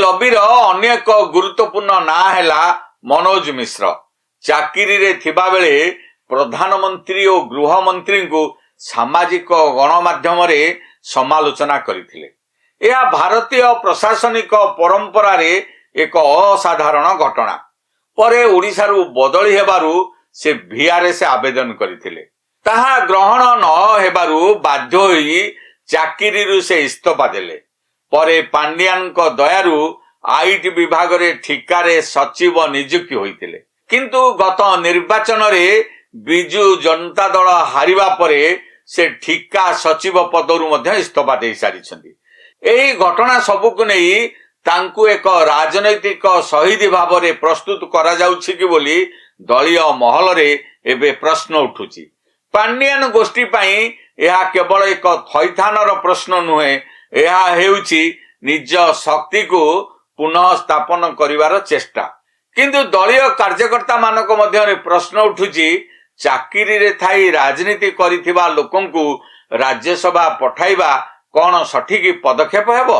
ଦବିର ଅନ୍ୟ ଏକ ଗୁରୁତ୍ୱପୂର୍ଣ୍ଣ ନାଁ ହେଲା ମନୋଜ ମିଶ୍ର। ଚାକିରିରେ ଥିବାବେଳେ ପ୍ରଧାନମନ୍ତ୍ରୀ ଓ ଗୃହମନ୍ତ୍ରୀଙ୍କୁ ସାମାଜିକ ଗଣମାଧ୍ୟମରେ ସମାଲୋଚନା କରିଥିଲେ। ଏହା ଭାରତୀୟ ପ୍ରଶାସନିକ ପରମ୍ପରାରେ ଏକ ଅସାଧାରଣ ଘଟଣା। ପରେ ଓଡ଼ିଶାରୁ ବଦଳି ହେବାରୁ ସେ ଭିଆର୍ଏସ୍ ଆବେଦନ କରିଥିଲେ। ତାହା ଗ୍ରହଣ ନ ହେବାରୁ ବାଧ୍ୟ ହୋଇ ଚାକିରିରୁ ସେ ଇସ୍ତଫା ଦେଲେ। ପରେ ପାଣ୍ଡିଆନଙ୍କ ଦୟାରୁ ଆଇଟି ବିଭାଗରେ ଠିକାରେ ସଚିବ ନିଯୁକ୍ତି ହୋଇଥିଲେ। କିନ୍ତୁ ଗତ ନିର୍ବାଚନରେ ବିଜୁ ଜନତା ଦଳ ହାରିବା ପରେ ସେ ଠିକା ସଚିବ ପଦରୁ ମଧ୍ୟ ଇସ୍ତଫା ଦେଇ ସାରିଛନ୍ତି। ଏହି ଘଟଣା ସବୁକୁ ନେଇ ତାଙ୍କୁ ଏକ ରାଜନୈତିକ ଶହୀଦ ଭାବରେ ପ୍ରସ୍ତୁତ କରାଯାଉଛି କି ବୋଲି ଦଳୀୟ ମହଲରେ ଏବେ ପ୍ରଶ୍ନ ଉଠୁଛି। ପାଣ୍ଡିଆନ ଗୋଷ୍ଠୀ ପାଇଁ ଏହା କେବଳ ଏକ ଥଇଥାନର ପ୍ରଶ୍ନ ନୁହେଁ, ଏହା ହେଉଛି ନିଜ ଶକ୍ତିକୁ ପୁନଃ ସ୍ଥାପନ କରିବାର ଚେଷ୍ଟା। କିନ୍ତୁ ଦଳୀୟ କାର୍ଯ୍ୟକର୍ତ୍ତା ମାନଙ୍କ ମଧ୍ୟରେ ପ୍ରଶ୍ନ ଉଠୁଛି, ଚାକିରିରେ ଥାଇ ରାଜନୀତି କରିଥିବା ଲୋକଙ୍କୁ ରାଜ୍ୟସଭା ପଠାଇବା କ'ଣ ସଠିକ ପଦକ୍ଷେପ ହେବ?